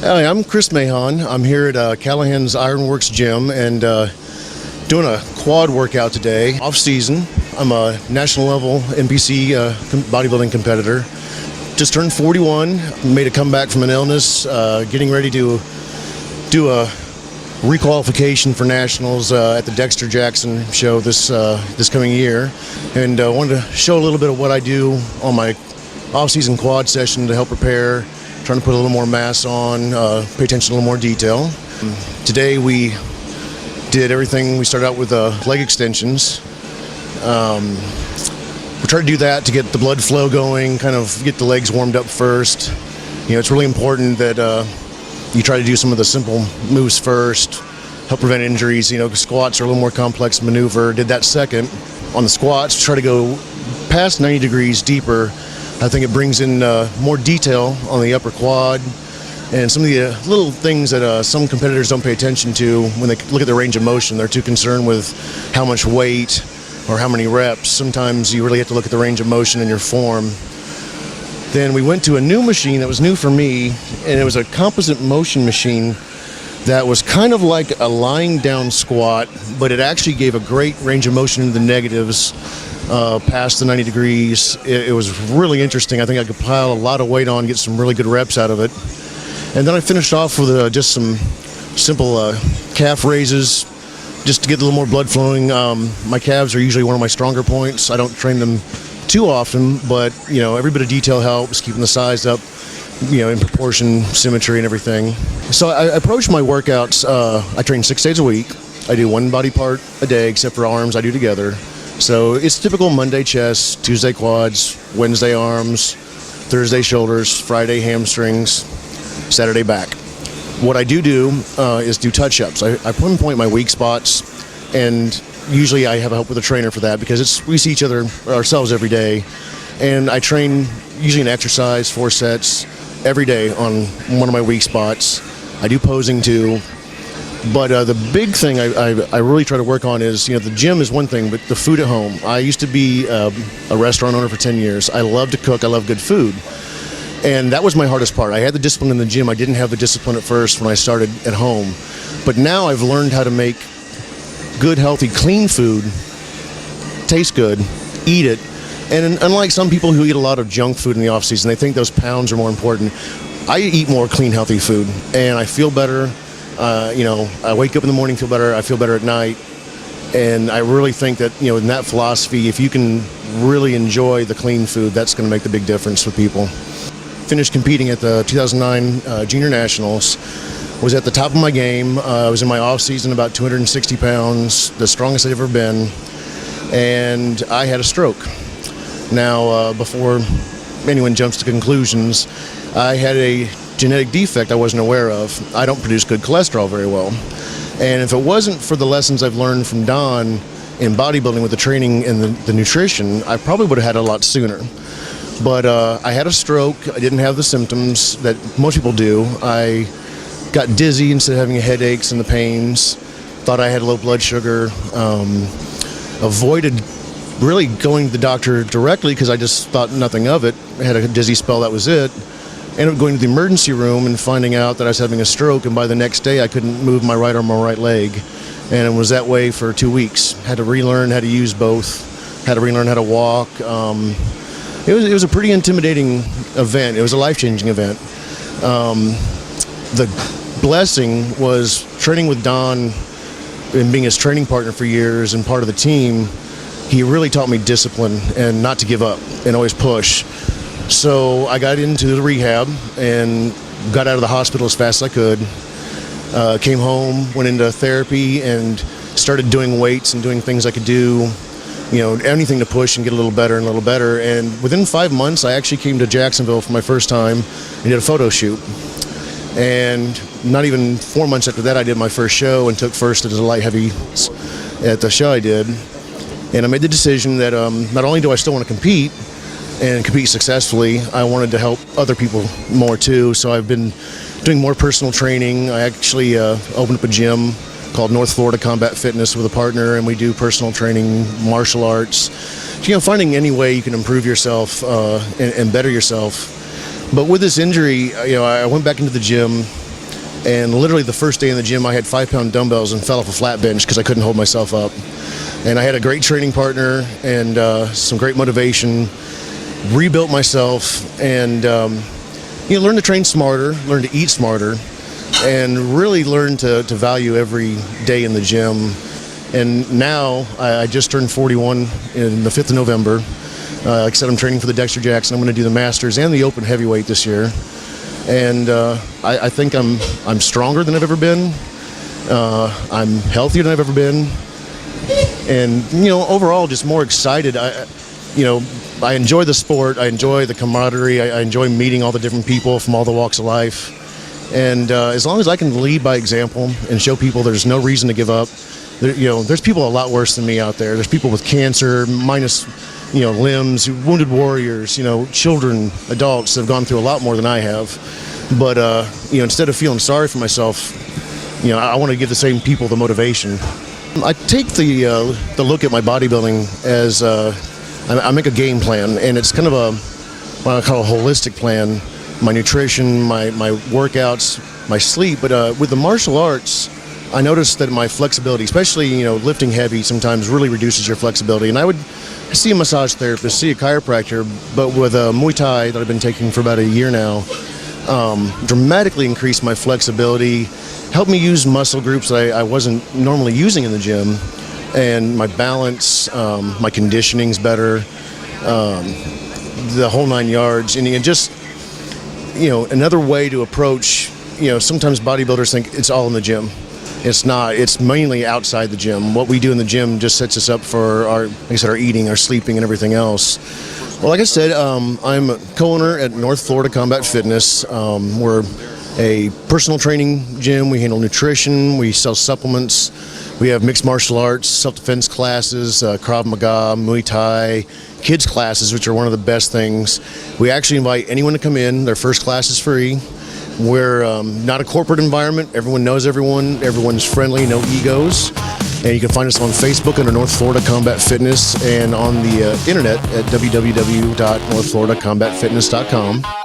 Hi, I'm Chris Mahon. I'm here at Callahan's Ironworks Gym and doing a quad workout today. Off season, I'm a national level NPC bodybuilding competitor. Just turned 41, made a comeback from an illness, getting ready to do a requalification for nationals at the Dexter Jackson show this coming year, and wanted to show a little bit of what I do on my off-season quad session to help prepare, trying to put a little more mass on, pay attention to a little more detail. Today we did everything. We started out with leg extensions. We try to do that to get the blood flow going, kind of get the legs warmed up first. You know, it's really important that you try to do some of the simple moves first, help prevent injuries. You know, squats are a little more complex maneuver. Did that second. On the squats, try to go past 90 degrees deeper. I think it brings in more detail on the upper quad and some of the little things that some competitors don't pay attention to when they look at the range of motion. They're too concerned with how much weight or how many reps. Sometimes you really have to look at the range of motion in your form. Then we went to a new machine that was new for me, and it was a composite motion machine that was kind of like a lying down squat, but it actually gave a great range of motion into the negatives past the 90 degrees. It was really interesting. I think I could pile a lot of weight on, get some really good reps out of it. And then I finished off with just some simple calf raises, just to get a little more blood flowing. My calves are usually one of my stronger points. I don't train them too often, but you know, every bit of detail helps, keeping the size up, you know, in proportion, symmetry, and everything. So I approach my workouts. I train 6 days a week. I do one body part a day, except for arms. I do together. So it's typical Monday chest, Tuesday quads, Wednesday arms, Thursday shoulders, Friday hamstrings, Saturday back. What I do is do touch-ups. I pinpoint my weak spots, and usually I have help with a trainer for that because we see each other ourselves every day. And I train usually an exercise, 4 sets, every day on one of my weak spots. I do posing too. But the big thing I really try to work on is, you know, the gym is one thing, but the food at home. I used to be a restaurant owner for 10 years. I love to cook. I love good food. And that was my hardest part. I had the discipline in the gym. I didn't have the discipline at first when I started at home. But now I've learned how to make good, healthy, clean food, taste good, eat it. And unlike some people who eat a lot of junk food in the off season, they think those pounds are more important. I eat more clean, healthy food, and I feel better. You know, I wake up in the morning, feel better. I feel better at night. And I really think that, you know, in that philosophy, if you can really enjoy the clean food, that's going to make the big difference with people. Finished competing at the 2009 Junior Nationals. Was at the top of my game. I was in my off season, about 260 pounds, the strongest I've ever been. And I had a stroke. Now, before anyone jumps to conclusions, I had a genetic defect I wasn't aware of. I don't produce good cholesterol very well. And if it wasn't for the lessons I've learned from Don in bodybuilding with the training and the nutrition, I probably would have had it a lot sooner. But I had a stroke. I didn't have the symptoms that most people do. I got dizzy instead of having headaches and the pains. Thought I had low blood sugar. Avoided really going to the doctor directly because I just thought nothing of it. I had a dizzy spell, that was it. Ended up going to the emergency room and finding out that I was having a stroke, and by the next day I couldn't move my right arm or right leg. And it was that way for 2 weeks. Had to relearn how to use both, had to relearn how to walk. It was a pretty intimidating event. It was a life-changing event. The blessing was training with Don and being his training partner for years and part of the team. He really taught me discipline and not to give up and always push. So I got into the rehab and got out of the hospital as fast as I could. Came home, went into therapy, and started doing weights and doing things I could do, you know, anything to push and get a little better and a little better. And within 5 months, I actually came to Jacksonville for my first time and did a photo shoot. And not even 4 months after that, I did my first show and took first as a light heavy at the show I did. And I made the decision that not only do I still want to compete and compete successfully, I wanted to help other people more too. So I've been doing more personal training. I actually opened up a gym called North Florida Combat Fitness with a partner, and we do personal training, martial arts. You know, finding any way you can improve yourself and better yourself. But with this injury, you know, I went back into the gym And literally the first day in the gym, I had 5-pound dumbbells and fell off a flat bench because I couldn't hold myself up. And I had a great training partner and some great motivation, rebuilt myself, and learned to train smarter, learn to eat smarter, and really learn to value every day in the gym. And now I just turned 41 in the 5th of November. Like I said, I'm training for the Dexter Jackson. I'm going to do the Masters and the Open Heavyweight this year. And I think I'm stronger than I've ever been. I'm healthier than I've ever been. And, overall, just more excited. I enjoy the sport. I enjoy the camaraderie. I enjoy meeting all the different people from all the walks of life. And as long as I can lead by example and show people there's no reason to give up, there's people a lot worse than me out there. There's people with cancer, minus, limbs, wounded warriors, children, adults that have gone through a lot more than I have. But, instead of feeling sorry for myself, I want to give the same people the motivation. I take the look at my bodybuilding as I make a game plan, and it's kind of what I call a holistic plan. My nutrition, my workouts, my sleep. But with the martial arts, I noticed that my flexibility, especially lifting heavy, sometimes really reduces your flexibility. And I would see a massage therapist, see a chiropractor, but with Muay Thai that I've been taking for about a year now, dramatically increased my flexibility, helped me use muscle groups that I wasn't normally using in the gym, and my balance, my conditioning's better, the whole 9 yards. And just, another way to approach, sometimes bodybuilders think it's all in the gym. It's not. It's mainly outside the gym. What we do in the gym just sets us up for our eating, our sleeping, and everything else. Well, like I said, I'm a co-owner at North Florida Combat Fitness. We're a personal training gym. We handle nutrition. We sell supplements. We have mixed martial arts, self-defense classes, Krav Maga, Muay Thai, kids classes, which are one of the best things. We actually invite anyone to come in. Their first class is free. We're not a corporate environment. Everyone knows everyone. Everyone's friendly, no egos. And you can find us on Facebook under North Florida Combat Fitness and on the internet at www.northfloridacombatfitness.com.